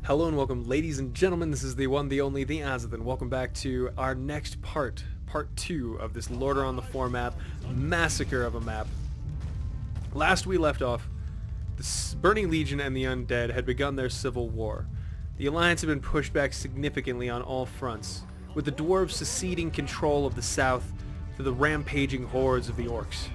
Hello and welcome, ladies and gentlemen. This is the one, the only, the Azothan. Welcome back to our next part 2 of this Lorder on the Floor map, massacre of a map. Last we left off, the Burning Legion and the Undead had begun their civil war. The Alliance had been pushed back significantly on all fronts, with the Dwarves seceding control of the south to the rampaging hordes of the Orcs.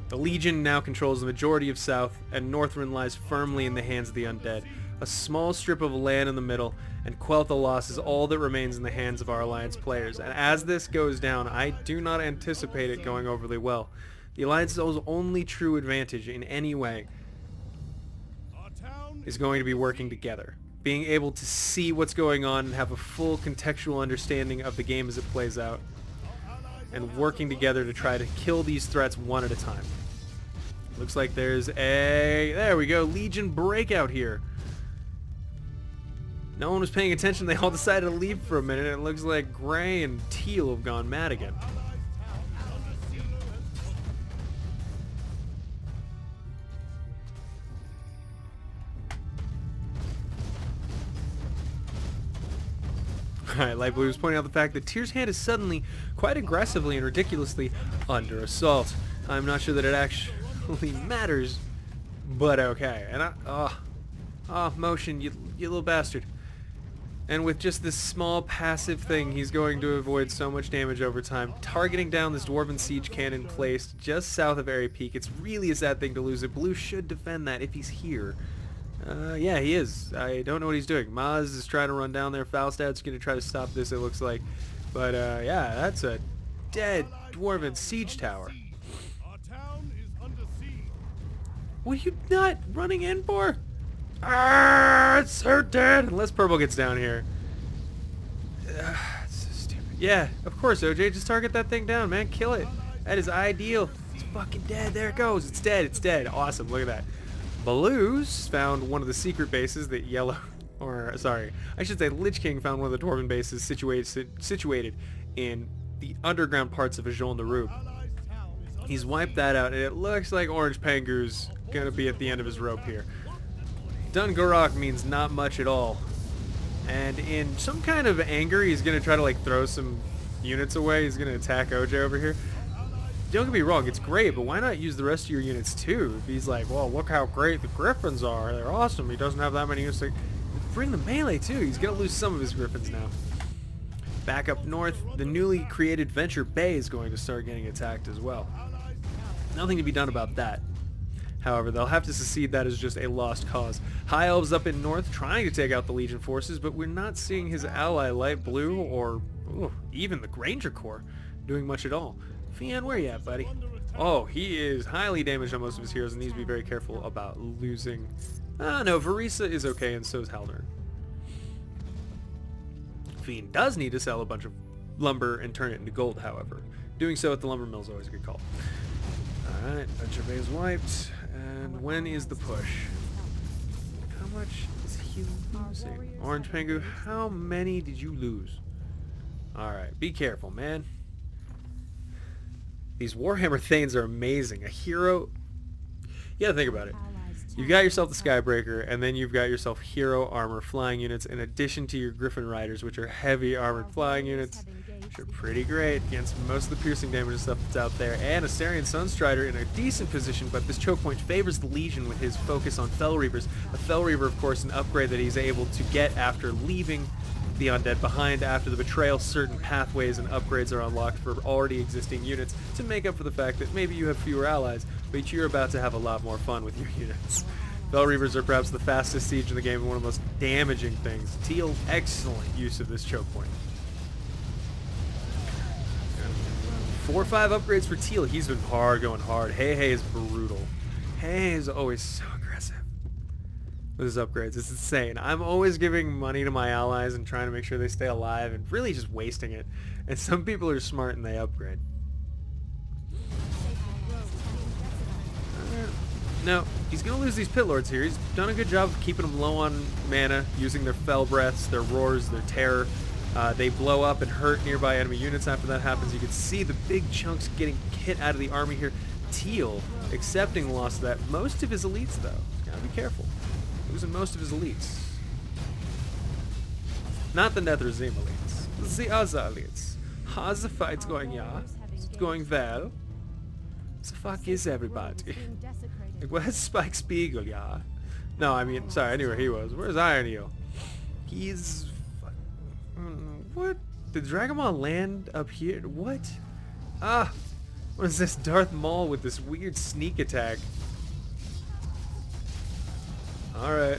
The Legion now controls the majority of South, and Northrend lies firmly in the hands of the Undead. A small strip of land in the middle, and Quel'Thalas is all that remains in the hands of our Alliance players. And as this goes down, I do not anticipate it going overly well. The Alliance's only true advantage in any way is going to be working together. Being able to see what's going on and have a full contextual understanding of the game as it plays out. And working together to try to kill these threats one at a time. Looks like there's there we go, Legion breakout here. No one was paying attention. They all decided to leave for a minute. It looks like Gray and Teal have gone mad again. Alright, Light Blue is pointing out the fact that Tyr's hand is suddenly, quite aggressively and ridiculously, under assault. I'm not sure that it actually matters, but okay. And Motion, you little bastard. And with just this small passive thing, he's going to avoid so much damage over time. Targeting down this Dwarven Siege Cannon placed just south of Airy Peak. It's really a sad thing to lose it. Blue should defend that if he's here. Yeah, he is. I don't know what he's doing. Maz is trying to run down there. Falstad's going to try to stop this, it looks like. But, yeah, that's a dead Dwarven Siege Tower. What are you not running in for? It's her dead! Unless Purple gets down here. It's so stupid. Yeah, of course, OJ. Just target that thing down, man. Kill it. That is ideal. It's fucking dead. There it goes. It's dead. It's dead. Awesome. Look at that. Blues found one of the secret bases that Yellow... Or, sorry. I should say Lich King found one of the Dwarven bases situated in the underground parts of Azothan. He's wiped that out, and it looks like Orange Pangu's gonna be at the end of his rope here. Dungorok means not much at all. And in some kind of anger, he's gonna try to like throw some units away. He's gonna attack OJ over here. Don't get me wrong, it's great, but why not use the rest of your units too? If he's like, well, look how great the Griffins are. They're awesome. He doesn't have that many units. Like, bring the melee too. He's gonna lose some of his Griffins now. Back up north, the newly created Venture Bay is going to start getting attacked as well. Nothing to be done about that. However, they'll have to secede that as just a lost cause. High Elves up in north trying to take out the Legion forces, but we're not seeing his ally Light Blue or even the Granger Corps doing much at all. Fian, where you at, buddy? Oh, he is highly damaged on most of his heroes and needs to be very careful about losing. No, Varisa is okay, and so is Haldern. Fian does need to sell a bunch of lumber and turn it into gold, however. Doing so at the lumber mill is always a good call. Alright, Venture Bay is wiped. And when is the push? How much is he losing? Orange Pangu, how many did you lose? Alright, be careful, man. These Warhammer Thanes are amazing. A hero... You gotta think about it. You've got yourself the Skybreaker, and then you've got yourself hero armor flying units in addition to your Griffin Riders, which are heavy armored flying units, which are pretty great against most of the piercing damage and stuff that's out there. And Astarion Sunstrider in a decent position, but this choke point favors the Legion with his focus on Fel Reavers. A Fel Reaver, of course, an upgrade that he's able to get after leaving the Undead behind. After the betrayal, certain pathways and upgrades are unlocked for already existing units to make up for the fact that maybe you have fewer allies, but you're about to have a lot more fun with your units. Fel Reavers are perhaps the fastest siege in the game and one of the most damaging things. Teal, excellent use of this choke point. 4 or 5 upgrades for Teal. He's been going hard. Hey is brutal. Hey is always so aggressive with his upgrades. It's insane. I'm always giving money to my allies and trying to make sure they stay alive and really just wasting it. And some people are smart and they upgrade. No, he's going to lose these Pit Lords here. He's done a good job of keeping them low on mana, using their Fell Breaths, their Roars, their Terror. They blow up and hurt nearby enemy units after that happens. You can see the big chunks getting hit out of the army here. Teal accepting the loss of that. Most of his elites, though. Gotta be careful. losing most of his elites. Not the Netherzeem elites. The other elites. How's the fight going, yeah? It's going well. The fuck is everybody? Like, where's Spike Spiegel, yeah? No, I mean, sorry, I knew where he was. Where's Iron Eel? He's... What? Did Dragon Ball land up here? What? Ah! What is this Darth Maul with this weird sneak attack? Alright.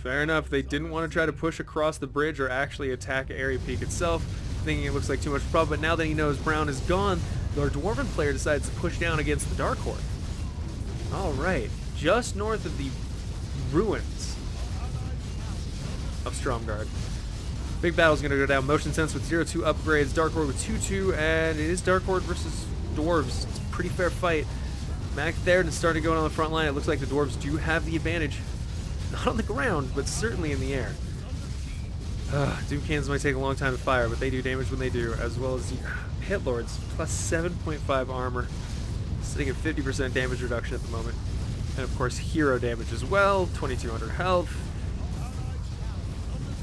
Fair enough. They didn't want to try to push across the bridge or actually attack Area Peak itself, thinking it looks like too much trouble. But now that he knows Brown is gone, our Dwarven player decides to push down against the Dark Horde. Alright. Just north of the ruins of Stromgarde. Big battle's gonna go down. Motion Sense with 0-2 upgrades, Dark Horde with 2-2, and it is Dark Horde versus Dwarves. It's a pretty fair fight. Mac Theron is starting going on the front line. It looks like the Dwarves do have the advantage. Not on the ground, but certainly in the air. Doom cannons might take a long time to fire, but they do damage when they do, as well as the Hit Lords, plus 7.5 armor, sitting at 50% damage reduction at the moment. And of course, hero damage as well, 2200 health.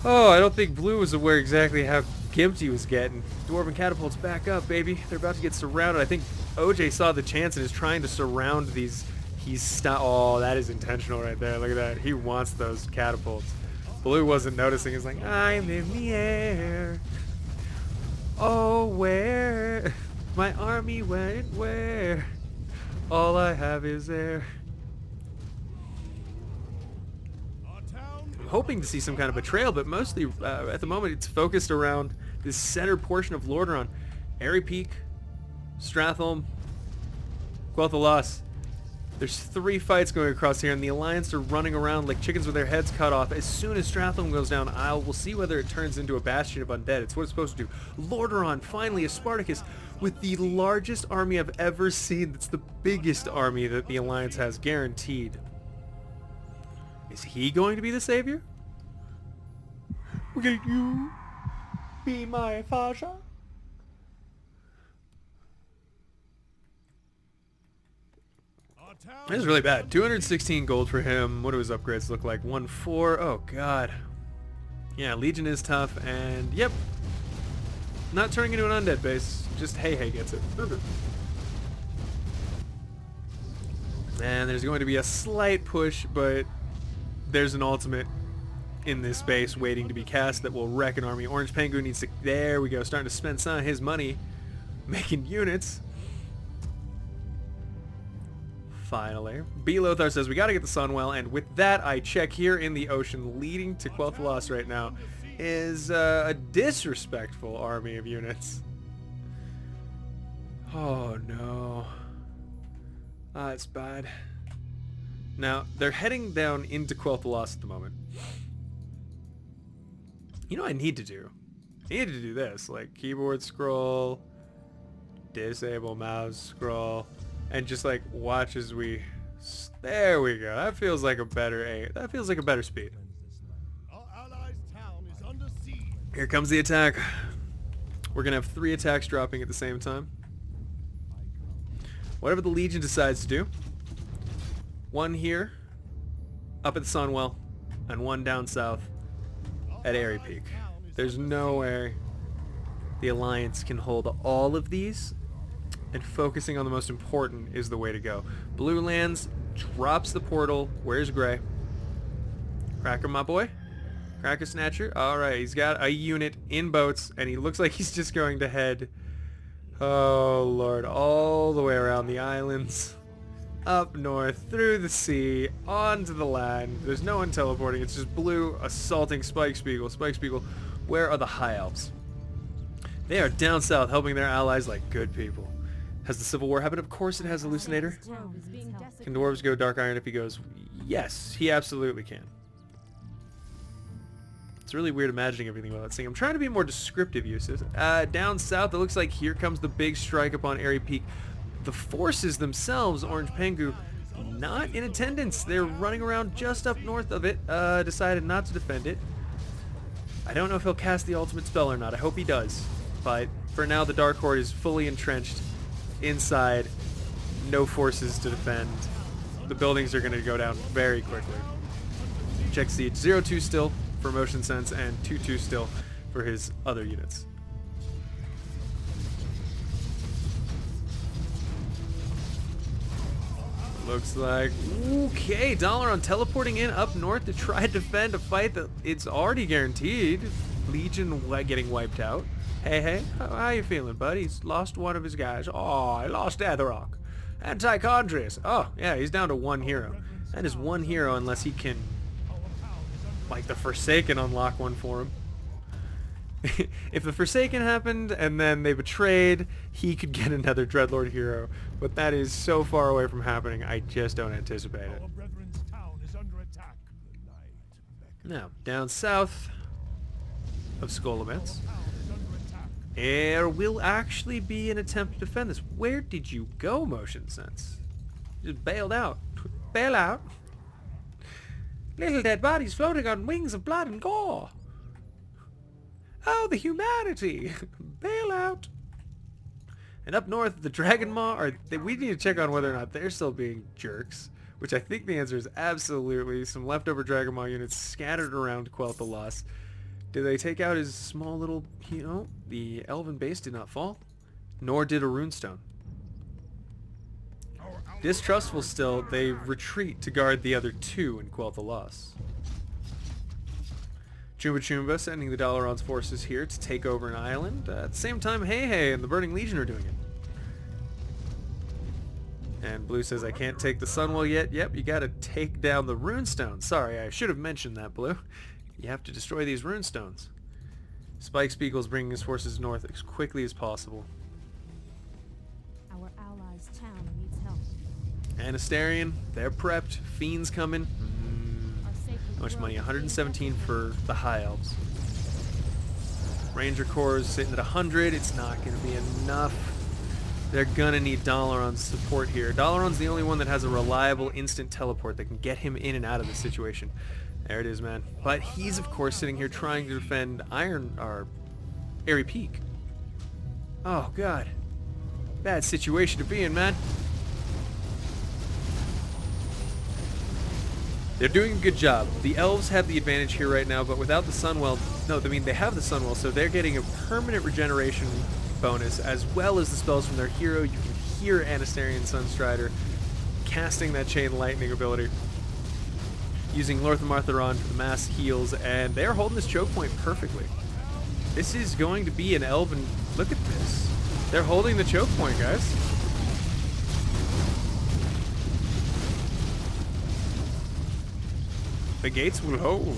Oh, I don't think Blue was aware exactly how gimped he was getting. Dwarven catapults back up, baby. They're about to get surrounded. I think OJ saw the chance and is trying to surround these. Oh, that is intentional right there. Look at that. He wants those catapults. Blue wasn't noticing. He's like, I'm in the air. Oh, where? My army went where? All I have is air. I'm hoping to see some kind of betrayal, but mostly at the moment it's focused around this center portion of Lordaeron. Area Peak, Stratholme, Quel'Thalas. There's 3 fights going across here, and the Alliance are running around like chickens with their heads cut off. As soon as Stratholme goes down, we'll see whether it turns into a bastion of undead. It's what it's supposed to do. Lordaeron, finally, a Spartacus with the largest army I've ever seen. That's the biggest army that the Alliance has, guaranteed. Is he going to be the savior? Will you be my father? This is really bad. 216 gold for him. What do his upgrades look like? 1-4. Oh, God. Yeah, Legion is tough, and yep. Not turning into an undead base. Just Hey gets it. And there's going to be a slight push, but there's an ultimate in this base waiting to be cast that will wreck an army. Orange Pengu needs to... There we go. Starting to spend some of his money making units. Finally. B. Lothar says, we gotta get the Sunwell, and with that, I check here in the ocean leading to Quel'Thalas right now is a disrespectful army of units. Oh, no. It's bad. Now, they're heading down into Quel'Thalas at the moment. You know what I need to do? I need to do this, like keyboard scroll, disable mouse scroll, and just like watch as we... There we go. That feels like a better aim. That feels like a better speed. Here comes the attack. We're going to have 3 attacks dropping at the same time. Whatever the Legion decides to do. 1 here, up at the Sunwell, and 1 down south at Area Peak. There's no way the Alliance can hold all of these, and focusing on the most important is the way to go. Blue lands, drops the portal. Where's Gray? Cracker, my boy. Cracker Snatcher. Alright, he's got a unit in boats, and he looks like he's just going to head, oh Lord, all the way around the islands, up north, through the sea, onto the land. There's no one teleporting. It's just Blue assaulting Spike Spiegel. Spike Spiegel, where are the High Elves? They are down south helping their allies like good people. Has the Civil War happened? Of course it has, Hallucinator. Can dwarves go Dark Iron if he goes? Yes, he absolutely can. It's really weird imagining everything while that scene. I'm trying to be more descriptive uses. Down south, it looks like here comes the big strike upon Area Peak. The forces themselves, Orange Pengu, not in attendance. They're running around just up north of it. Decided not to defend it. I don't know if he'll cast the ultimate spell or not. I hope he does. But for now, the Dark Horde is fully entrenched inside. No forces to defend. The buildings are going to go down very quickly. check siege. 0-2 still for motion sense and 2-2 still for his other units. Looks like, okay, Dalaran teleporting in up north to try to defend a fight that it's already guaranteed. Legion getting wiped out. Hey, how you feeling, bud? He's lost one of his guys. Oh, I lost Atherok. And Tychondrius. Oh, yeah, he's down to one hero. That is one hero unless he can, like, the Forsaken unlock one for him. If the Forsaken happened and then they betrayed, he could get another Dreadlord hero. But that is so far away from happening, I just don't anticipate it. Now, down south of Skolovets, there will actually be an attempt to defend this. Where did you go, Motion Sense? Just bailed out. Bail out. Little dead bodies floating on wings of blood and gore. Oh, the humanity! Bail out! And up north, the Dragon Maw, we need to check on whether or not they're still being jerks, which I think the answer is absolutely. Some leftover Dragon Maw units scattered around to quell the loss. Did they take out his small little, the Elven base did not fall, nor did a runestone. Distrustful still, they retreat to guard the other two and quell the loss. Chumba Chumba sending the Dalaran's forces here to take over an island. At the same time, Hey and the Burning Legion are doing it. And Blue says, I can't take the Sunwell yet. Yep, you gotta take down the runestone. Sorry, I should have mentioned that, Blue. You have to destroy these runestones. Spike Spiegel's bringing his forces north as quickly as possible. Our allies' town needs help. Anasterian, they're prepped. Fiends coming. How much money? 117 for the High Elves. Ranger Corps sitting at 100. It's not going to be enough. They're going to need Dalaran's support here. Dalaran's the only one that has a reliable instant teleport that can get him in and out of this situation. There it is, man. But he's, of course, sitting here trying to defend Airy Peak. Oh, God. Bad situation to be in, man. They're doing a good job. The elves have the advantage here right now, but without the Sunwell, they have the Sunwell, so they're getting a permanent regeneration bonus, as well as the spells from their hero. You can hear Anasterian Sunstrider casting that Chain Lightning ability, using Lorthamartheron for the mass heals, and they're holding this choke point perfectly. This is going to be an elven... Look at this. They're holding the choke point, guys. The gates will hold.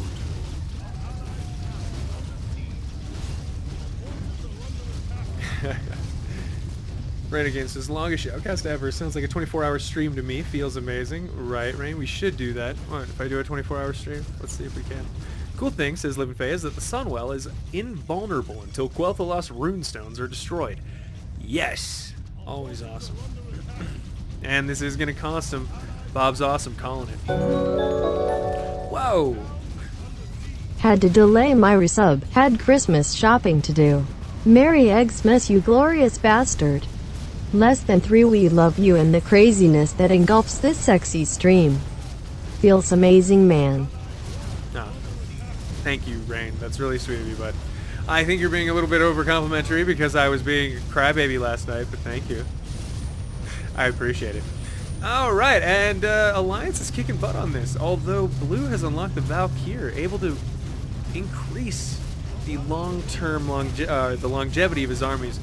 Renegade says, longest Shoutcast ever. Sounds like a 24-hour stream to me. Feels amazing. Right, Rain? We should do that. What, if I do a 24-hour stream? Let's see if we can. Cool thing, says Living Faye, is that the Sunwell is invulnerable until Quel'Thalas runestones are destroyed. Yes! Always awesome. And this is going to cost him. Bob's awesome calling it. Whoa! Had to delay my resub. Had Christmas shopping to do. Merry Xmas, you glorious bastard. Less than 3, we love you and the craziness that engulfs this sexy stream. Feels amazing, man. Oh, thank you, Rain. That's really sweet of you, bud. I think you're being a little bit over complimentary because I was being a crybaby last night, but thank you. I appreciate it. Alright, and Alliance is kicking butt on this, although Blue has unlocked the Valkyr, able to increase the long-term the longevity of his armies.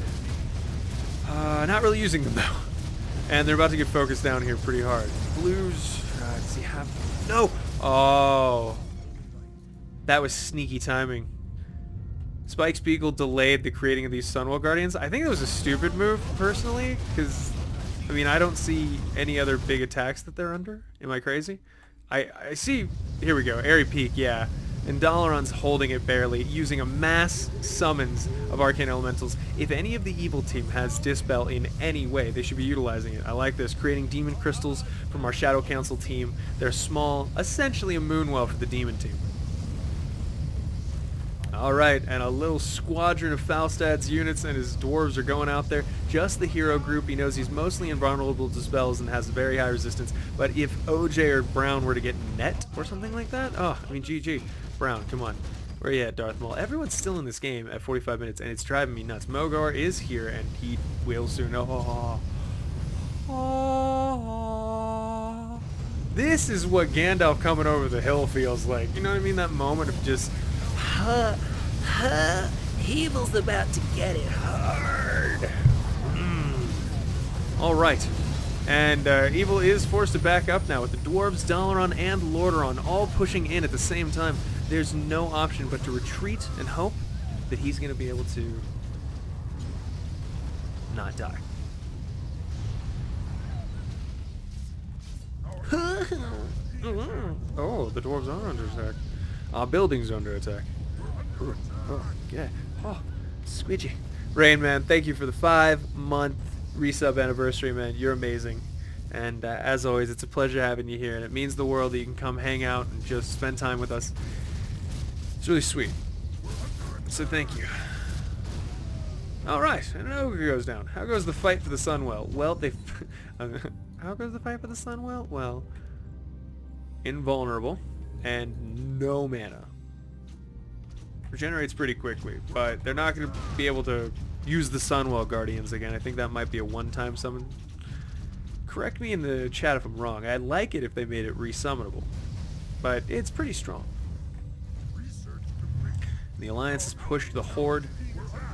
Not really using them, though. And they're about to get focused down here pretty hard. Blues, does he have... No! Oh. That was sneaky timing. Spike Spiegel delayed the creating of these Sunwell Guardians. I think it was a stupid move, personally, because... I mean, I don't see any other big attacks that they're under. Am I crazy? I see... Here we go. Airy Peak, yeah. And Dalaran's holding it barely, using a mass summons of Arcane Elementals. If any of the evil team has Dispel in any way, they should be utilizing it. I like this. Creating Demon Crystals from our Shadow Council team. They're small, essentially a Moonwell for the Demon team. Alright, and a little squadron of Falstad's units and his dwarves are going out there. just the hero group. He knows he's mostly invulnerable to spells and has very high resistance. But if OJ or Brown were to get net or something like that, oh, I mean, GG. Brown, come on. Where are you at, Darth Maul? Everyone's still in this game at 45 minutes, and it's driving me nuts. Mogar is here, and he will soon. Oh. Oh. This is what Gandalf coming over the hill feels like. You know what I mean? That moment of just, evil's about to get it hard. All right. And Evil is forced to back up now with the Dwarves, Dalaran, and Lordaeron all pushing in at the same time. There's no option but to retreat and hope that he's going to be able to not die. Oh, the Dwarves are under attack. Our building's under attack. Oh, yeah. Oh, squidgy. Rain, man, thank you for the 5-month resub anniversary, man. You're amazing. And as always, it's a pleasure having you here, and it means the world that you can come hang out and just spend time with us. It's really sweet. So thank you. Alright, and an ogre goes down. How goes the fight for the Sunwell? Well, they... How goes the fight for the Sunwell? Well, invulnerable and no mana. Regenerates pretty quickly, but they're not going to be able to use the Sunwell Guardians again. I think that might be a one-time summon. Correct me in the chat if I'm wrong. I'd like it if they made it resummonable, but it's pretty strong. The Alliance has pushed the Horde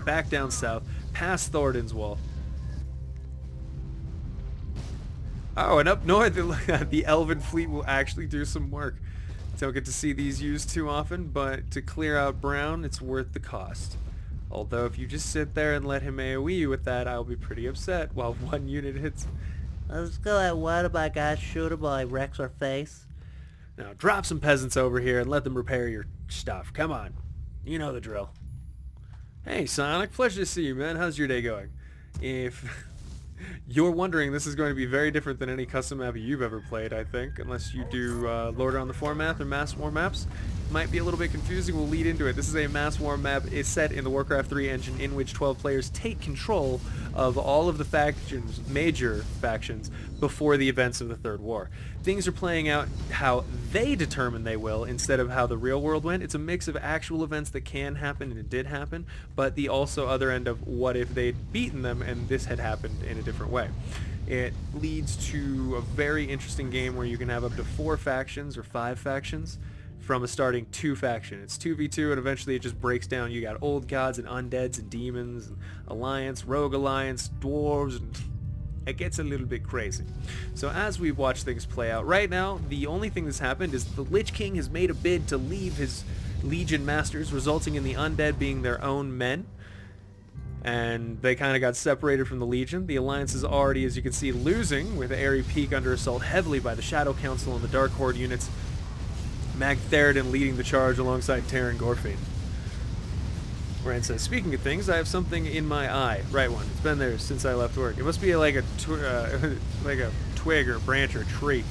back down south, past Thoradin's Wall. Oh, and up north, the Elven fleet will actually do some work. Don't get to see these used too often, but to clear out Brown, it's worth the cost. Although if you just sit there and let him AoE you with that, I'll be pretty upset while one unit hits. Let's go at one of my guys, shoot him while he wrecks our face. Now drop some peasants over here and let them repair your stuff. Come on. You know the drill. Hey Sonic, pleasure to see you, man. How's your day going? If you're wondering, this is going to be very different than any custom map you've ever played, I think, unless you do Lord on the Four math or Mass War maps. Might be a little bit confusing. We'll lead into it. This is a Mass War map. It's set in the Warcraft 3 engine in which 12 players take control of all of the factions, major factions, before the events of the Third War. Things are playing out how they determine they will instead of how the real world went. It's a mix of actual events that can happen and it did happen, but the also other end of what if they'd beaten them and this had happened in a different way. It leads to a very interesting game where you can have up to 4 factions or 5 factions from a starting 2 faction. It's 2v2 and eventually it just breaks down. You got old gods and undeads and demons, and alliance, rogue alliance, dwarves, and it gets a little bit crazy. So as we watch things play out, right now the only thing that's happened is the Lich King has made a bid to leave his Legion Masters, resulting in the undead being their own men. And they kind of got separated from the Legion. The Alliance is already, as you can see, losing, with Airy Peak under assault heavily by the Shadow Council and the Dark Horde units. Mag Theridin leading the charge alongside Terran Gorfane. Ryan says, speaking of things, I have something in my eye. Right one. It's been there since I left work. It must be like a twig or a branch or a tree.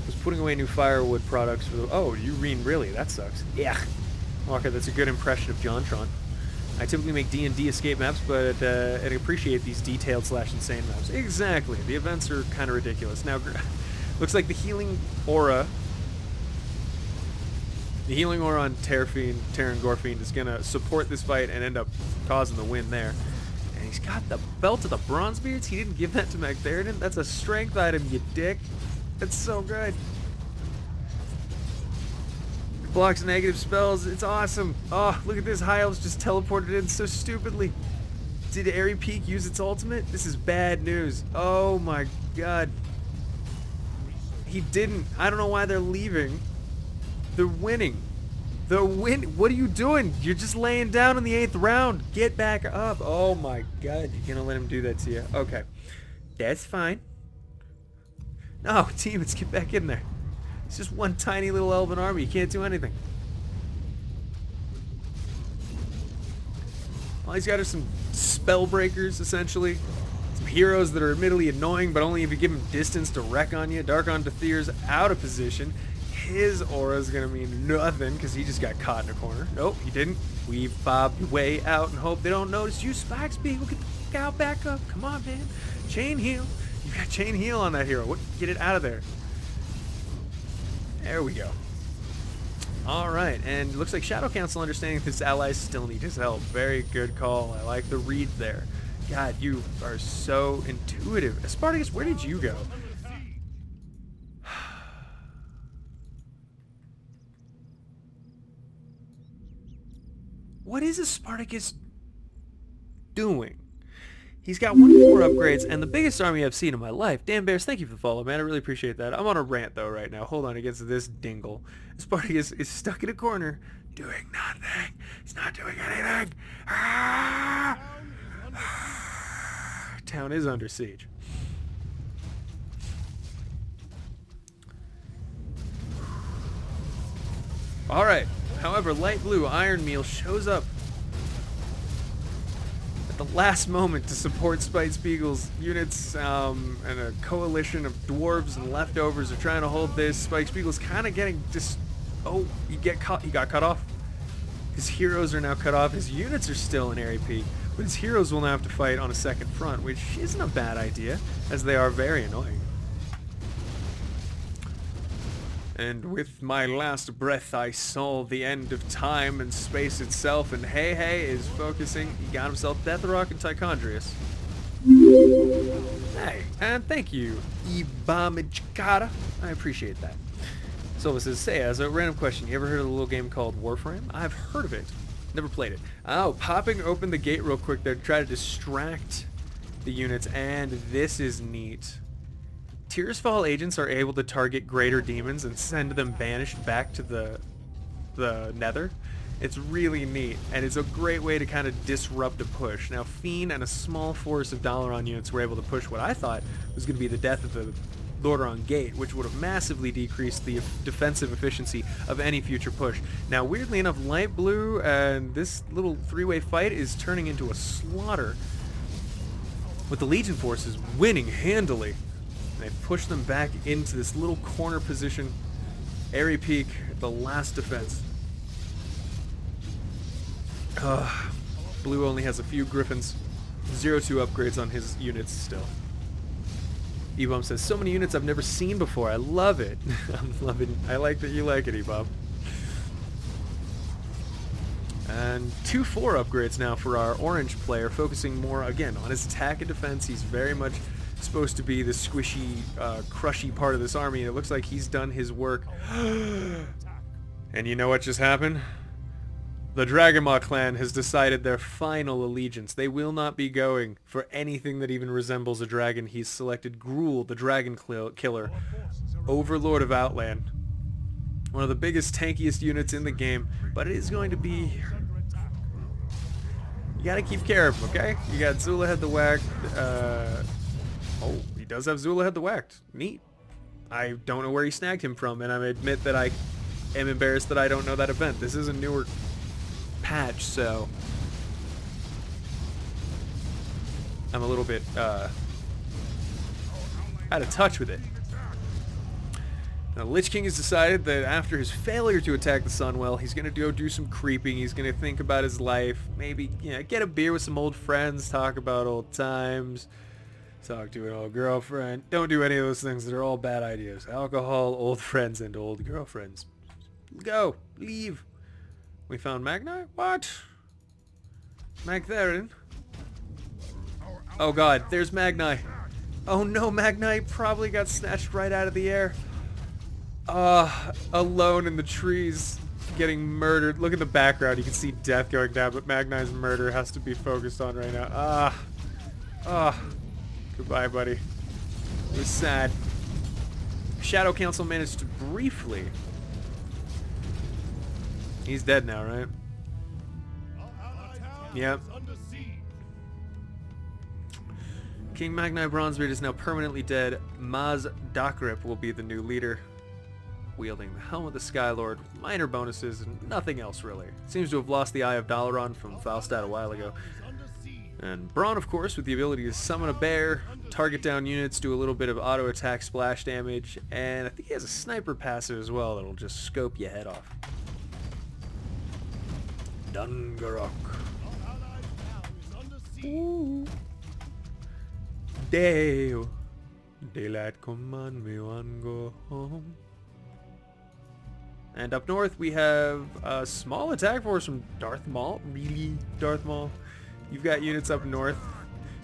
I was putting away new firewood products for the... Oh, you mean really? That sucks. Yeah. Okay, that's a good impression of JonTron. I typically make D&D escape maps, but I appreciate these detailed / insane maps. Exactly. The events are kind of ridiculous. Now, looks like the healing aura... The healing aura on Terran Gorfane is going to support this fight and end up causing the win there. And he's got the belt of the Bronzebeards. He didn't give that to Mag Theridin. That's a strength item, you dick. That's so good. It blocks negative spells. It's awesome. Oh, look at this. High Elves just teleported in so stupidly. Did Airy Peak use its ultimate? This is bad news. Oh my god. He didn't. I don't know why they're leaving. They're winning. They're winning. What are you doing? You're just laying down in the 8th round. Get back up. Oh my god. You're going to let him do that to you. Okay. That's fine. No, demons, get back in there. It's just one tiny little elven army. You can't do anything. All he's got are some spell breakers, essentially. Some heroes that are admittedly annoying, but only if you give them distance to wreck on you. Darkon Dathir's out of position. His aura is going to mean nothing because he just got caught in a corner. Nope, he didn't. Weave bob your way out and hope they don't notice you. Spikes, people, get the out, back up. Come on, man. Chain heal. You got chain heal on that hero. What? Get it out of there. There we go. All right, and it looks like Shadow Council understanding his allies still need his help. Very good call. I like the read there. God, you are so intuitive. Spartacus, where did you go? What is a Spartacus doing? He's got 1 to 4 upgrades and the biggest army I've seen in my life. Dan Bears, thank you for the follow, man. I really appreciate that. I'm on a rant, though, right now. Hold on, against this dingle. Spartacus is stuck in a corner, doing nothing. He's not doing anything. Ah! Town is under siege. All right. However, light blue Iron Meal shows up at the last moment to support Spite Spiegel's units, and a coalition of dwarves and leftovers are trying to hold this. Spike Spiegel's kind of getting just... Oh, he got cut off. His heroes are now cut off. His units are still in Airy Peak, but his heroes will now have to fight on a second front, which isn't a bad idea, as they are very annoying. And with my last breath, I saw the end of time and space itself, and Hey is focusing. He got himself Death Rock and Tichondrius. Hey, and thank you, Ibamijkata. I appreciate that. Silva says, say, as a random question, you ever heard of a little game called Warframe? I've heard of it. Never played it. Oh, popping open the gate real quick there to try to distract the units, and this is neat. Tearsfall agents are able to target greater demons and send them banished back to the nether. It's really neat, and it's a great way to kind of disrupt a push. Now, Fiend and a small force of Dalaran units were able to push what I thought was going to be the death of the Lordaeron Gate, which would have massively decreased the defensive efficiency of any future push. Now, weirdly enough, light blue and this little three-way fight is turning into a slaughter, with the Legion forces winning handily. They push them back into this little corner position. Airy Peak, the last defense. Blue only has a few Griffins. 0-2 upgrades on his units still. Ebom says, so many units I've never seen before. I love it. I like that you like it, Ebom. And 2-4 upgrades now for our orange player, focusing more, again, on his attack and defense. He's very much supposed to be the squishy, crushy part of this army. It looks like he's done his work. And you know what just happened? The Dragonmaw clan has decided their final allegiance. They will not be going for anything that even resembles a dragon. He's selected Gruul, the dragon killer, Overlord of Outland. One of the biggest, tankiest units in the game, but it is going to be... You gotta keep care of him, okay? You got Zulahead the Whacked. Oh, he does have Zulahead the Whacked. Neat. I don't know where he snagged him from, and I admit that I am embarrassed that I don't know that event. This is a newer patch, so I'm a little bit out of touch with it. Now, Lich King has decided that after his failure to attack the Sunwell, he's going to go do some creeping. He's going to think about his life, maybe, you know, get a beer with some old friends, talk about old times, talk to an old girlfriend. Don't do any of those things. They're all bad ideas. Alcohol, old friends, and old girlfriends. Go. Leave. We found Magni? What? Magtherin? Oh god, there's Magni. Oh no, Magni probably got snatched right out of the air. Alone in the trees, getting murdered. Look at the background, you can see death going down, but Magni's murder has to be focused on right now. Goodbye, buddy. It was sad. Shadow Council managed to briefly... He's dead now, right? Yep. King Magni Bronzebeard is now permanently dead. Maz Dakrip will be the new leader, wielding the Helm of the Skylord, minor bonuses, and nothing else really. Seems to have lost the Eye of Dalaran from Falstad a while ago. And Braun, of course, with the ability to summon a bear, target down units, do a little bit of auto attack splash damage, and I think he has a sniper passive as well that'll just scope your head off. Dungarok. Ooh. day. Daylight come on, me one go home. And up north we have a small attack force from Darth Maul. Really, Darth Maul? You've got units up north.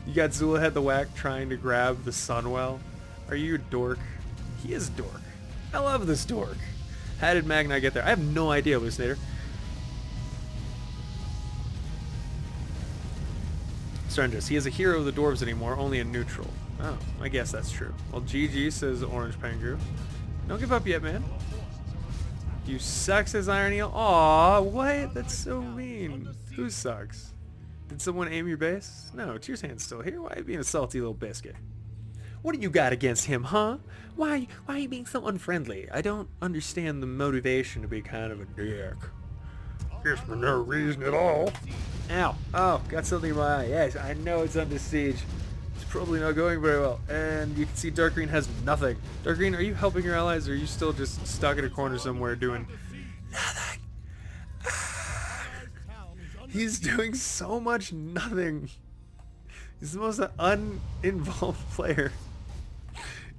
You got Zulahead the Whack trying to grab the Sunwell. Are you a dork? He is a dork. I love this dork. How did Magni get there? I have no idea, Lucinator. Strangers, he is a hero of the dwarves anymore, only in neutral. Oh, I guess that's true. Well, GG, says Orange Pengu. Don't give up yet, man. You suck, says Iron Eel. Aw, what? That's so mean. Who sucks? Did someone aim your base? No, Tear's hand's still here. Why are you being a salty little biscuit? What do you got against him, huh? Why are you being so unfriendly? I don't understand the motivation to be kind of a dick. Guess for no reason at all. Ow. Oh, got something in my eye. Yes, I know it's under siege. It's probably not going very well. And you can see Dark Green has nothing. Dark Green, are you helping your allies, or are you still just stuck in a corner somewhere doing nothing? He's doing so much nothing. He's the most uninvolved player.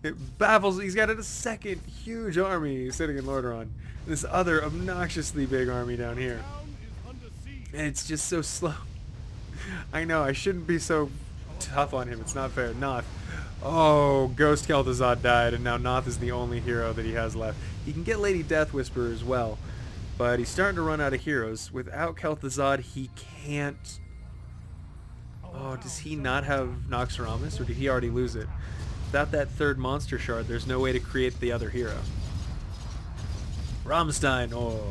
It baffles. He's got a second huge army sitting in Lordaeron. This other obnoxiously big army down here. And it's just so slow. I know, I shouldn't be so tough on him. It's not fair. Noth. Oh, Ghost Kel'Thuzad died, and now Noth is the only hero that he has left. He can get Lady Death Whisperer as well, but he's starting to run out of heroes. Without Kel'Thuzad, he can't... Oh, does he not have Noxuramus, or did he already lose it? Without that third monster shard, there's no way to create the other hero. Rammstein, oh.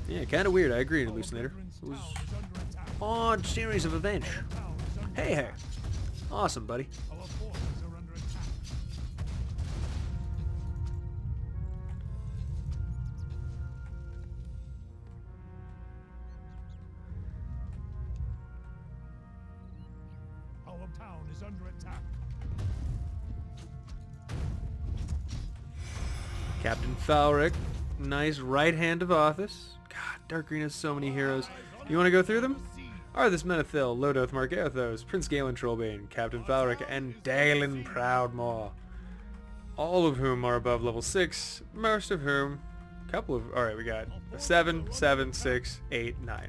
Yeah, kind of weird, I agree, Hallucinator. It was an odd series of events. Hey, hey. Awesome, buddy. Town is under attack. Captain Falric, nice right hand of Arthas. God, Dark Green has so many heroes. You want to go through them? Arthas Menethil, Lodoth Margathos, Prince Galen Trollbane, Captain Falric, and Dalen Proudmaw. All of whom are above level 6, most of whom, alright, we got 7, 7, 6, 8, 9.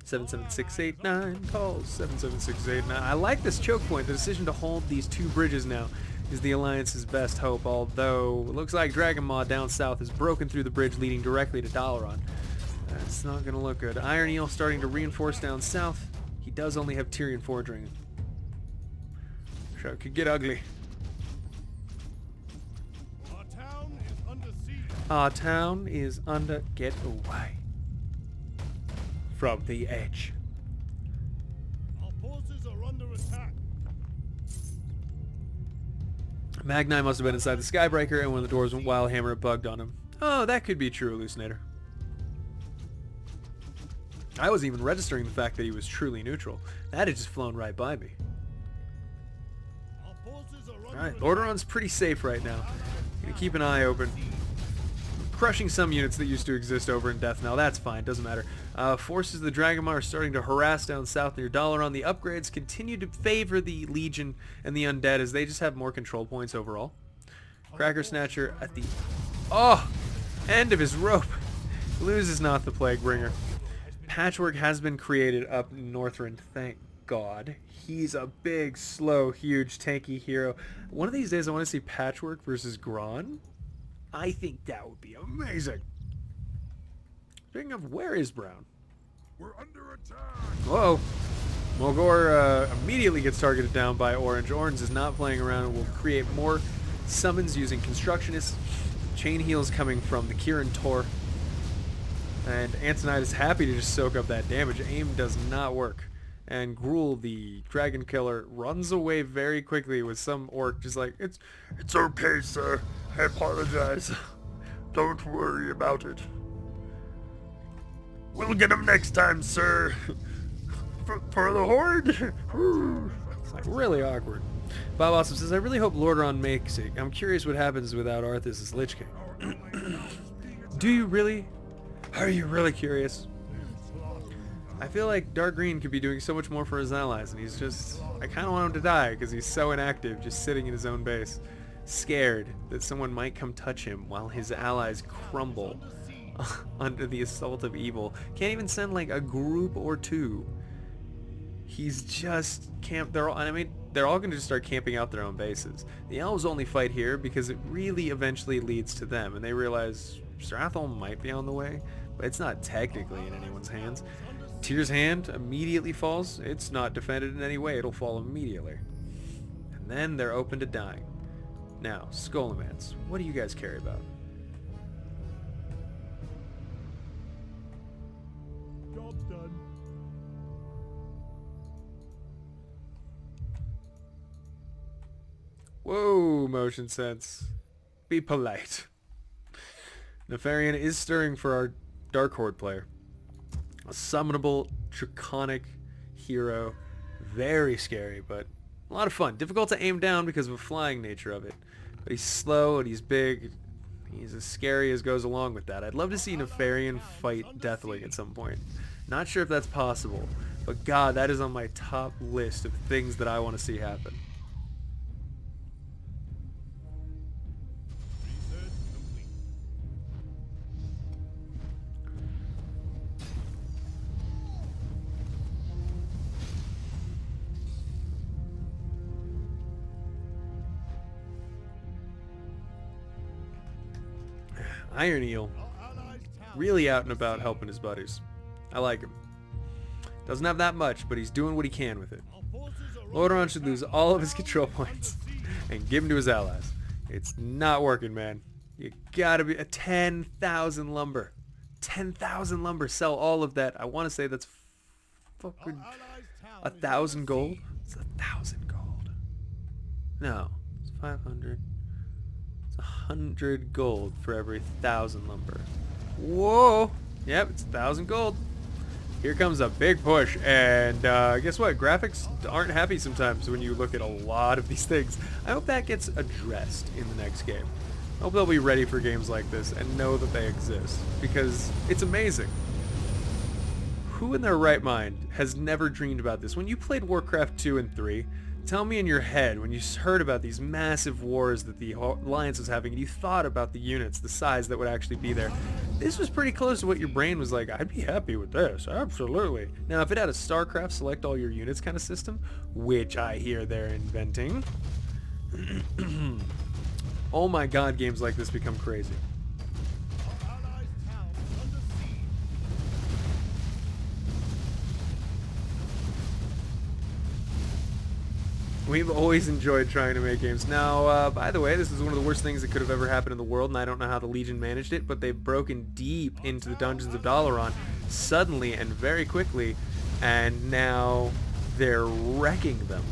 77689 calls 77689. I like this choke point. The decision to hold these two bridges now is the Alliance's best hope, although it looks like Dragon Maw down south has broken through the bridge leading directly to Dalaran. That's not going to look good. Iron Eel starting to reinforce down south. He does only have Tyrion Fordring. Sure, could get ugly. Our town is under siege. Our town is under... Get away from the edge. Our forces are under attack. Magni must have been inside the Skybreaker, and when the doors went Wildhammer, it bugged on him. Oh, that could be true, Hallucinator. I wasn't even registering the fact that he was truly neutral. That had just flown right by me. Our forces are under Alright, Lordaeron's pretty safe right now. Gonna keep an eye open. Crushing some units that used to exist over in Death Knell. That's fine, doesn't matter. Forces of the Dragonmaw are starting to harass down south near Dalaran. The upgrades continue to favor the Legion and the Undead as they just have more control points overall. Cracker Snatcher at the... Oh! End of his rope. Loses not the Plaguebringer. Patchwork has been created up Northrend, thank God. He's a big, slow, huge, tanky hero. One of these days I want to see Patchwork versus Gron. I think that would be amazing. Speaking of, where is Brown? We're under attack. Whoa. Mulgore immediately gets targeted down by Orange. Orange is not playing around and will create more summons using Constructionists. Chain heals coming from the Kirin Tor. And Antonite is happy to just soak up that damage. Aim does not work. And Gruul, the dragon killer, runs away very quickly with some orc just like, it's okay, sir. I apologize. Don't worry about it. We'll get him next time, sir. For the Horde. It's like really awkward. Bob Awesome says, I really hope Lordaeron makes it. I'm curious what happens without Arthas as Lich King. Do you really? Are you really curious? I feel like Dark Green could be doing so much more for his allies, and he's just... I kind of want him to die because he's so inactive, just sitting in his own base, scared that someone might come touch him while his allies crumble under the assault of evil. Can't even send like a group or two. He's just they're all going to just start camping out their own bases. The elves only fight here because it really eventually leads to them, and they realize Stratholme might be on the way, but it's not technically in anyone's hands. Tyr's hand immediately falls. It's not defended in any way. It'll fall immediately. And then they're open to dying. Now, Scholomance, what do you guys care about? Job's done. Whoa, motion sense. Be polite. Nefarian is stirring for our Dark Horde player. A summonable, draconic hero. Very scary, but a lot of fun. Difficult to aim down because of the flying nature of it. But he's slow and he's big. He's as scary as goes along with that. I'd love to see Nefarian fight Deathwing at some point. Not sure if that's possible, but God, that is on my top list of things that I want to see happen. Research complete. Iron Eel, Our allies' town. really out and about helping his buddies. I like him. Doesn't have that much, but he's doing what he can with it. Our forces are Lordaeron should lose all of his control points and give them to his allies. It's not working, man. You gotta be a 10,000 lumber. 10,000 lumber. Sell all of that. I want to say that's fucking Our allies' town 1,000 gold. It's 1,000 gold. No, it's 500. It's 100 gold for every 1,000 lumber. Whoa. Yep, it's 1,000 gold. Here comes a big push, and guess what? Graphics aren't happy sometimes when you look at a lot of these things. I hope that gets addressed in the next game. I hope they'll be ready for games like this and know that they exist, because it's amazing. Who in their right mind has never dreamed about this? When you played Warcraft 2 and 3, tell me in your head, when you heard about these massive wars that the Alliance was having, and you thought about the units, the size that would actually be there, this was pretty close to what your brain was like. I'd be happy with this, absolutely. Now, if it had a StarCraft select all your units kind of system, which I hear they're inventing, oh my god, games like this become crazy. Our allies' town is under siege. We've always enjoyed trying to make games. Now, by the way, this is one of the worst things that could have ever happened in the world, and I don't know how the Legion managed it, but they've broken deep into the dungeons of Dalaran suddenly and very quickly, and now they're wrecking them,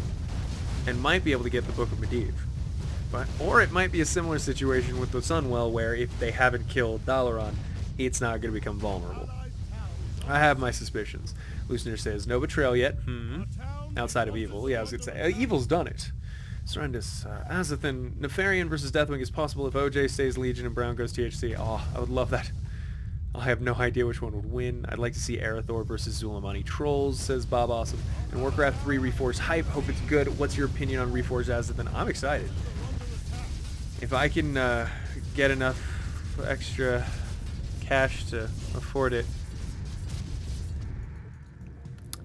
and might be able to get the Book of Medivh. Or it might be a similar situation with the Sunwell, where if they haven't killed Dalaran, it's not going to become vulnerable. I have my suspicions. Luciner says, no betrayal yet. Outside of evil. Yeah, I was going to say. Evil's done it. Surrendus. Azothan. Nefarian versus Deathwing is possible if OJ stays Legion and Brown goes THC. Oh, I would love that. I have no idea which one would win. I'd like to see Arathor versus Zulamani Trolls, says Bob Awesome. And Warcraft 3 Reforged hype. Hope it's good. What's your opinion on Reforged Azothan? I'm excited. If I can get enough extra cash to afford it,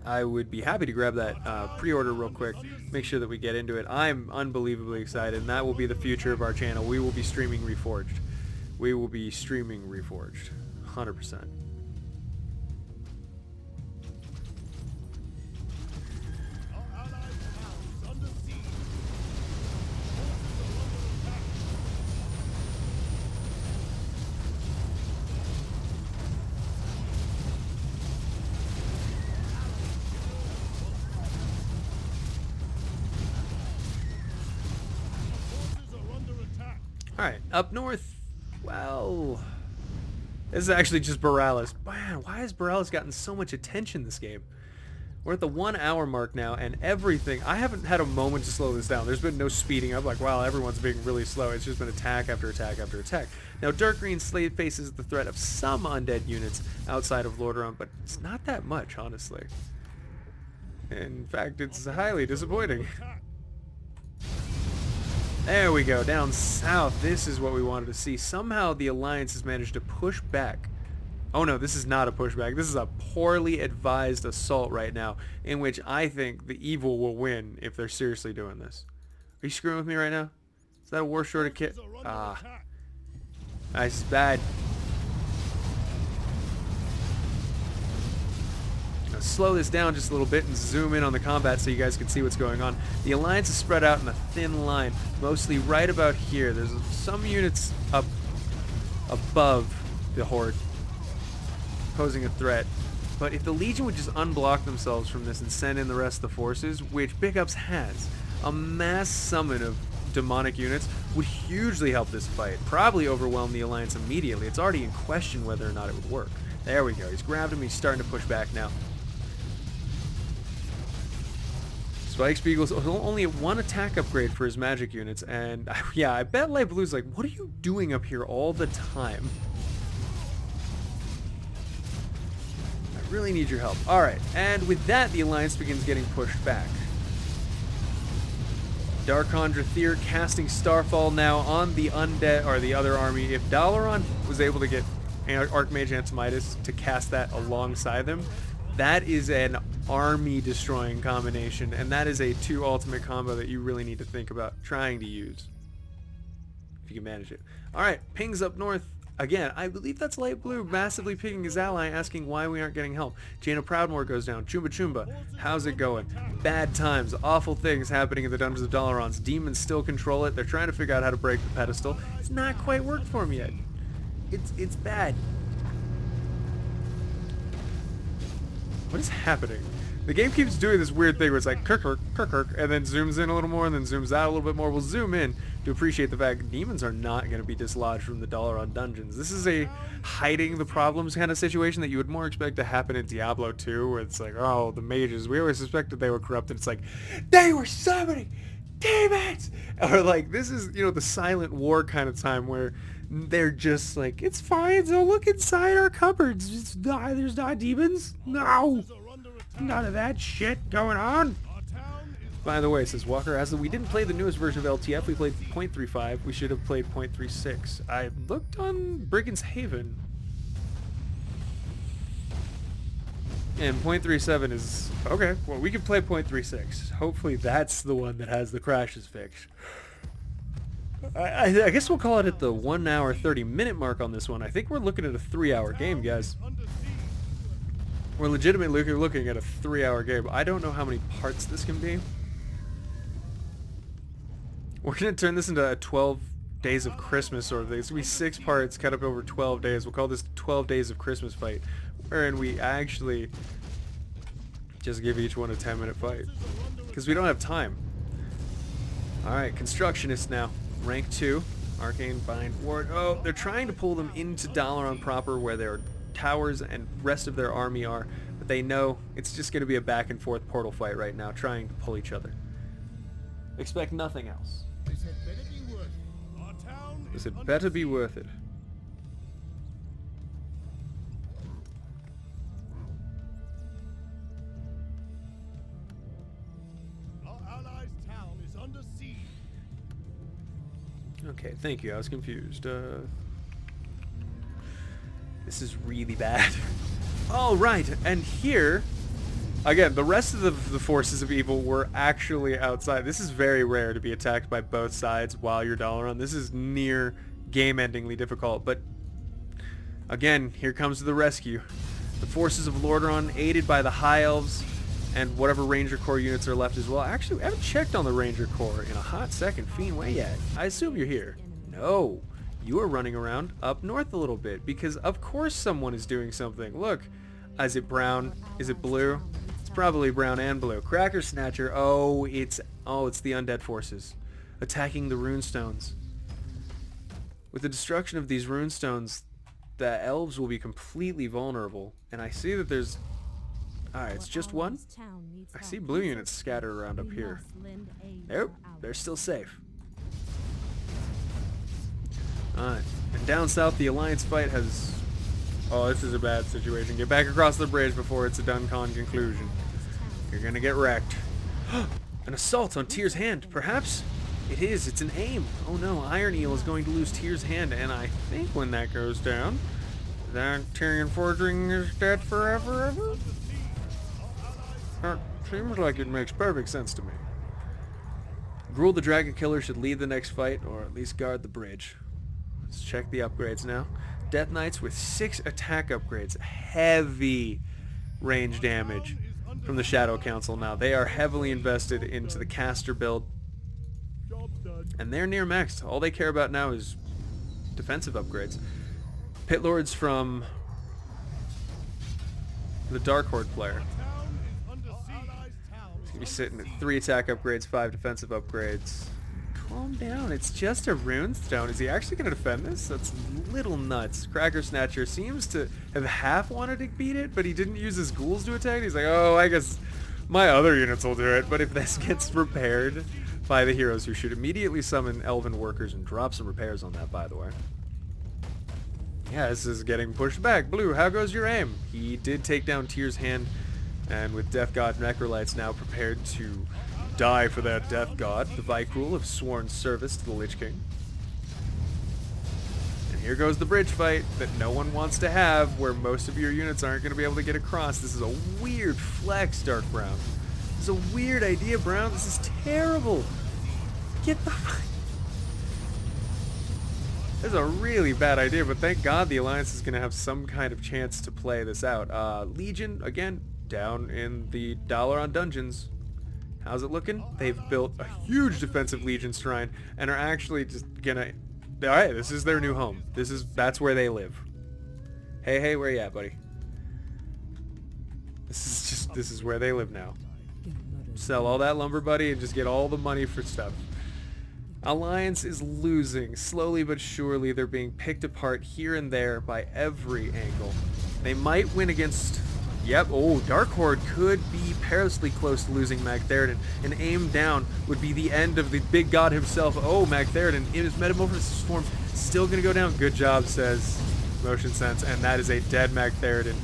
I would be happy to grab that pre-order real quick, make sure that we get into it. I'm unbelievably excited, and that will be the future of our channel. We will be streaming Reforged. We will be streaming Reforged, 100%. Our allies' town is under siege. Forces are under attack. Alright, up north, well, this is actually just Borealis. Man, why has Borealis gotten so much attention this game? We're at the 1 hour mark now, and everything, I haven't had a moment to slow this down. There's been no speeding up, like, wow, everyone's being really slow. It's just been attack after attack after attack. Now, Dark Green Slave faces the threat of some undead units outside of Lordaeron, but it's not that much, honestly. In fact, it's highly disappointing. There we go, down south. This is what we wanted to see. Somehow the Alliance has managed to push back. Oh no, this is not a pushback. This is a poorly advised assault right now, in which I think the evil will win if they're seriously doing this. Are you screwing with me right now? Is that a war short of kit? Ah. Nice, bad. Now slow this down just a little bit and zoom in on the combat so you guys can see what's going on. The Alliance is spread out in a thin line, mostly right about here. There's some units up above the Horde posing a threat, but if the Legion would just unblock themselves from this and send in the rest of the forces, which Big Ups has, a mass summon of demonic units would hugely help this fight, probably overwhelm the Alliance immediately. It's already in question whether or not it would work. There we go, he's grabbed him, he's starting to push back now. Spike Spiegel's only at 1 attack upgrade for his magic units, and yeah, I bet Light Blue's like, what are you doing up here all the time? Really need your help. Alright, and with that, the Alliance begins getting pushed back. Darkon Drathir casting Starfall now on the undead, or the other army. If Dalaran was able to get Archmage Antimidas to cast that alongside them, that is an army-destroying combination, and that is a 2 ultimate combo that you really need to think about trying to use. If you can manage it. Alright, pings up north. Again, I believe that's Light Blue massively picking his ally, asking why we aren't getting help. Jaina Proudmoore goes down. Chumba Chumba, how's it going? Bad times, awful things happening in the Dungeons of Dalaran's. Demons still control it. They're trying to figure out how to break the pedestal. It's not quite worked for them yet. It's bad. What is happening? The game keeps doing this weird thing where it's like kirk, and then zooms in a little more and then zooms out a little bit more. We'll zoom in to appreciate the fact demons are not going to be dislodged from the Dalaran dungeons. This is a hiding the problems kind of situation that you would more expect to happen in Diablo 2, where it's like, oh, the mages, we always suspected they were corrupt, and it's like, they were summoning demons! Or like, this is, you know, the silent war kind of time where they're just like, it's fine, so look inside our cupboards. There's not demons? No! None of that shit going on. By the way, says Walker, as we didn't play the newest version of LTF, we played 0.35. We should have played 0.36. I looked on Brigand's Haven, and 0.37 is okay. Well, we can play 0.36. Hopefully, that's the one that has the crashes fixed. I guess we'll call it at the 1 hour 30-minute mark on this one. I think we're looking at a 3-hour game, guys. We're legitimately looking at a 3-hour game. I don't know how many parts this can be. We're going to turn this into a 12 days of Christmas sort of thing. It's going to be 6 parts cut up over 12 days. We'll call this 12 days of Christmas fight, wherein we actually just give each one a 10-minute fight. Because we don't have time. Alright, Constructionists now. Rank 2. Arcane Bind Ward. Oh, they're trying to pull them into Dalaran proper where their towers and rest of their army are, but they know it's just going to be a back and forth portal fight right now, trying to pull each other. Expect nothing else. This had better be worth it. Our allies' town is under siege. Okay, thank you. I was confused. This is really bad. All right, and here, again, the rest of the forces of evil were actually outside. This is very rare to be attacked by both sides while you're Dalaran. This is near game-endingly difficult, but again, here comes the rescue. The forces of Lordaeron, aided by the High Elves and whatever Ranger Corps units are left as well. Actually, we haven't checked on the Ranger Corps in a hot second. Fiend, where yet? I assume you're here. No. You are running around up north a little bit, because of course someone is doing something. Look, is it brown? Is it blue? It's probably brown and blue. Cracker Snatcher. Oh, it's the undead forces attacking the runestones. With the destruction of these runestones, the elves will be completely vulnerable. And I see that there's Alright, it's just one. I see blue units scattered around up here. Nope, they're still safe. Alright, and down south the Alliance fight has... Oh, this is a bad situation. Get back across the bridge before it's a done-con conclusion. You're gonna get wrecked. An assault on Tyr's hand, perhaps? It is, it's an aim. Oh no, Iron Eel is going to lose Tyr's hand, and I think when that goes down, that Tyrion Forging is dead forever, ever? That seems like it makes perfect sense to me. Gruul the Dragon Killer should lead the next fight, or at least guard the bridge. Let's check the upgrades now. Death Knights with 6 attack upgrades. Heavy range damage from the Shadow Council now. They are heavily invested into the caster build. And they're near maxed. All they care about now is defensive upgrades. Pit Lords from the Dark Horde player. He's gonna be sitting at 3 attack upgrades, 5 defensive upgrades. Calm down, it's just a runestone. Is he actually gonna defend this? That's a little nuts. Cracker Snatcher seems to have half wanted to beat it, but he didn't use his ghouls to attack. He's like, oh, I guess my other units will do it. But if this gets repaired by the heroes, who should immediately summon elven workers and drop some repairs on that, by the way. Yeah, this is getting pushed back. Blue, how goes your aim? He did take down Tyr's hand, and with Death God Necrolytes now prepared to die for that Death God, the Vicruel have sworn service to the Lich King. And here goes the bridge fight that no one wants to have, where most of your units aren't going to be able to get across. This is a weird flex, Dark Brown. This is a weird idea, Brown. This is terrible. Get the fuck... This is a really bad idea, but thank God the Alliance is going to have some kind of chance to play this out. Legion, again, down in the dollar on dungeons. How's it looking? They've built a huge defensive Legion shrine and are actually just gonna... Alright, this is their new home. That's where they live. Hey, where you at, buddy? This is where they live now. Sell all that lumber, buddy, and just get all the money for stuff. Alliance is losing. Slowly but surely, they're being picked apart here and there by every angle. They might win against... Yep, oh, Dark Horde could be perilously close to losing Magtheridon. An aim down would be the end of the big god himself. Oh, Magtheridon in his metamorphosis form, still gonna go down. Good job, says Motion Sense, and that is a dead Magtheridon.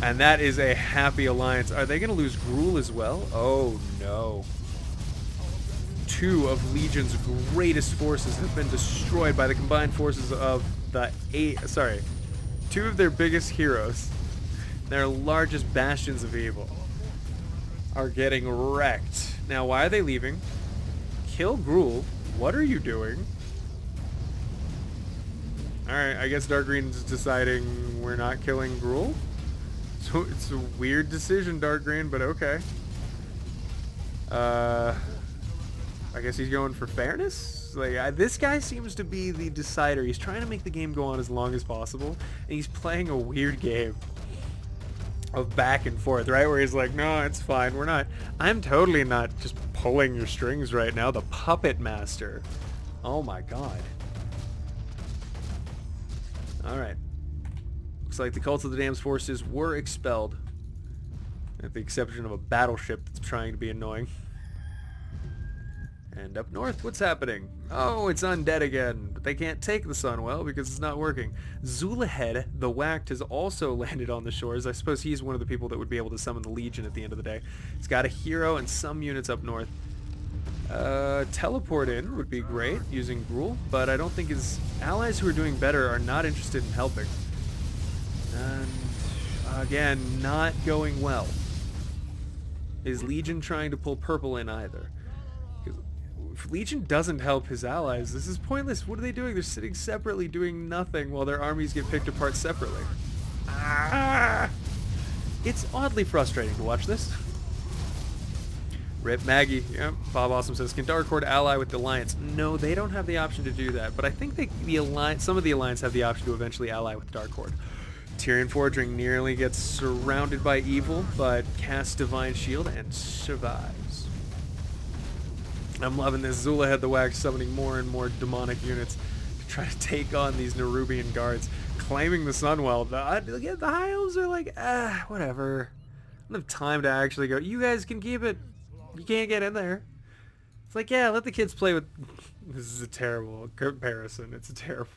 And that is a happy Alliance. Are they gonna lose Gruul as well? Oh, no. 2 of Legion's greatest forces have been destroyed by the combined forces of the 2 of their biggest heroes, their largest bastions of evil, are getting wrecked. Now, why are they leaving? Kill Gruul. What are you doing? Alright, I guess Dark Green's deciding we're not killing Gruul. So it's a weird decision, Dark Green, but okay. I guess he's going for fairness? Like, this guy seems to be the decider. He's trying to make the game go on as long as possible, and he's playing a weird game of back and forth, right? Where he's like, no, it's fine. I'm totally not just pulling your strings right now. The Puppet Master. Oh my god. Alright. Looks like the Cult of the Damned's forces were expelled, at the exception of a battleship that's trying to be annoying. And up north, what's happening? Oh, it's undead again, but they can't take the Sunwell because it's not working. Zulahead, the Whacked, has also landed on the shores. I suppose he's one of the people that would be able to summon the Legion at the end of the day. He's got a hero and some units up north. Teleport in would be great using Gruul, but I don't think his allies who are doing better are not interested in helping. And again, not going well. Is Legion trying to pull purple in either? If Legion doesn't help his allies, this is pointless. What are they doing? They're sitting separately doing nothing while their armies get picked apart separately. Ah! It's oddly frustrating to watch this. Rip Maggie. Yep. Bob Awesome says, can Dark Horde ally with the Alliance? No, they don't have the option to do that, but I think some of the Alliance have the option to eventually ally with Dark Horde. Tyrion Forging nearly gets surrounded by evil, but casts Divine Shield and survives. I'm loving this. Zulahead the Wax summoning more and more demonic units to try to take on these Nerubian guards. claiming the Sunwell. The High Elves are like, whatever. I don't have time to actually go, you guys can keep it. You can't get in there. It's like, yeah, let the kids play with... This is a terrible comparison. It's a terrible...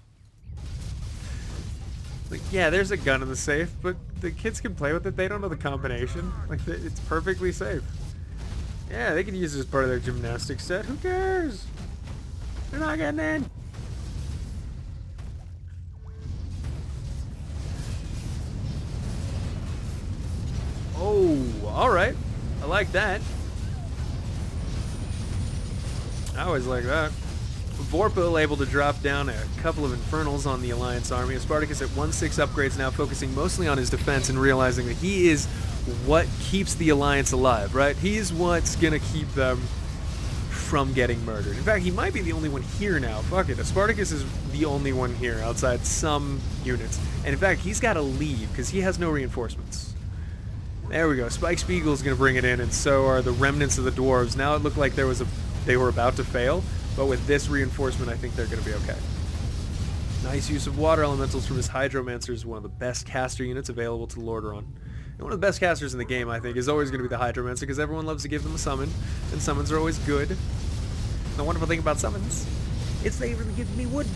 Like, yeah, there's a gun in the safe, but the kids can play with it. They don't know the combination. Like, it's perfectly safe. Yeah, they can use it as part of their gymnastics set. Who cares? They're not getting in. Oh, alright. I like that. I always like that. Vorpal able to drop down a couple of Infernals on the Alliance army. Spartacus at 1/6 upgrades now, focusing mostly on his defense and realizing that he is what keeps the Alliance alive, right? He's what's gonna keep them from getting murdered. In fact, he might be the only one here now. Fuck it. Spartacus is the only one here outside some units. And in fact, he's got to leave because he has no reinforcements. There we go. Spike Spiegel's going to bring it in, and so are the remnants of the dwarves. Now it looked like they were about to fail, but with this reinforcement, I think they're going to be okay. Nice use of water elementals from his Hydromancer is one of the best caster units available to Lordaeron. And one of the best casters in the game, I think, is always going to be the Hydromancer because everyone loves to give them a summon, and summons are always good. And the wonderful thing about summons is they really give me wood.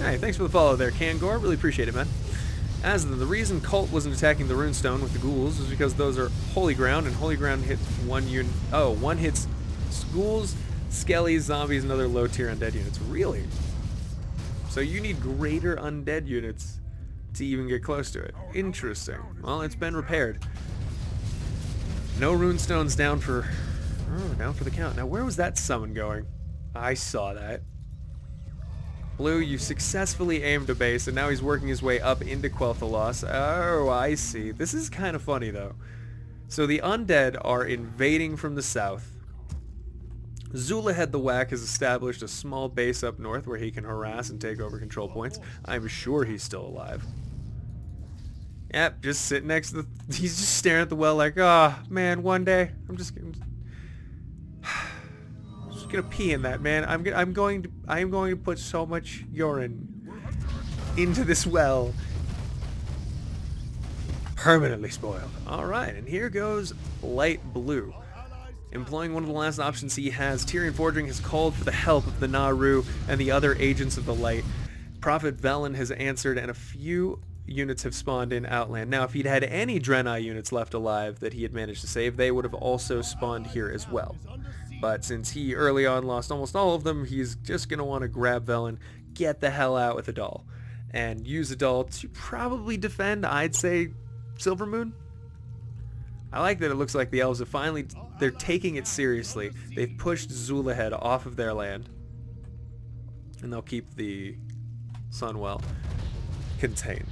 Hey, thanks for the follow there, Kangor. Really appreciate it, man. Azothan, the reason Cult wasn't attacking the Runestone with the ghouls is because those are holy ground, and holy ground hits one unit. Oh, one hits ghouls, skellies, zombies, and other low-tier undead units. Really? So you need greater undead units to even get close to it. Interesting. Well, it's been repaired. No Runestones down for the count. Now, where was that summon going? I saw that. Blue, you successfully aimed a base, and now he's working his way up into Quel'Thalas. Oh, I see. This is kind of funny, though. So the undead are invading from the south. Zulahed the Whack has established a small base up north where he can harass and take over control points. I'm sure he's still alive. Yep, just sitting next to the... He's just staring at the well like, oh, man, one day I'm just gonna pee in that, man. I am going to put so much urine into this well. Permanently spoiled. Alright, and here goes light blue. Employing one of the last options he has, Tyrion Fordring has called for the help of the Naru and the other agents of the light. Prophet Velen has answered, and a few units have spawned in Outland. Now, if he'd had any Draenei units left alive that he had managed to save, they would have also spawned here as well. But since he early on lost almost all of them, he's just going to want to grab Velen, get the hell out with Adal, and use Adal to probably defend, I'd say, Silvermoon. I like that it looks like the elves have finally... They're taking it seriously. They've pushed Zulahed off of their land. And they'll keep the Sunwell contained.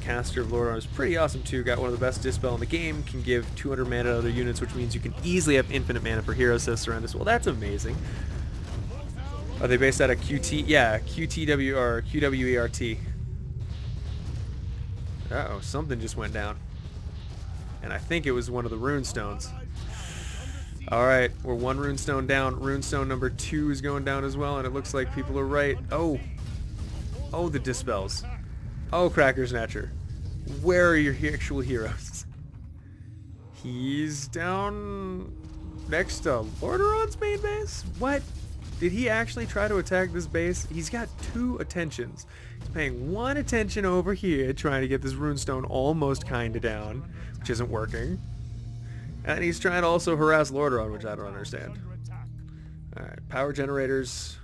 Caster of Lordaeron is pretty awesome too. Got one of the best Dispel in the game. Can give 200 mana to other units, which means you can easily have infinite mana for heroes, says Surrendus. Well, that's amazing. Are they based out of QT? Yeah, QTW or QWERT. Uh-oh, something just went down. And I think it was one of the runestones. Alright, we're one runestone down. Runestone number 2 is going down as well, and it looks like people are right. Oh, the Dispels. Oh, Cracker Snatcher. Where are your actual heroes? He's down next to Lordaeron's main base? What? Did he actually try to attack this base? He's got 2 attentions. He's paying 1 attention over here, trying to get this runestone almost kinda down, which isn't working. And he's trying to also harass Lordaeron, which I don't understand. Alright, power generators.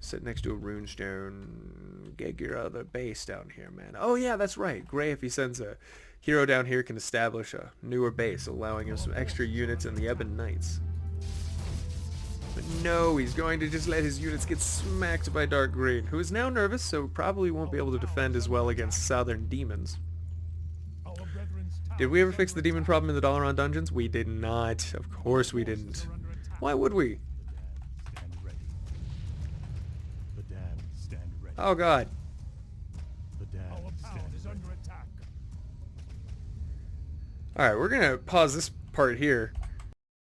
Sit next to a runestone. Get your other base down here, man. Oh yeah, that's right. Gray, if he sends a hero down here, can establish a newer base, allowing him some extra units in the Ebon Knights. But no, he's going to just let his units get smacked by Dark Green, who is now nervous, so probably won't be able to defend as well against Southern demons. Did we ever fix the demon problem in the Dalaran dungeons? We did not. Of course we didn't. Why would we? Oh god. Alright, we're gonna pause this part here.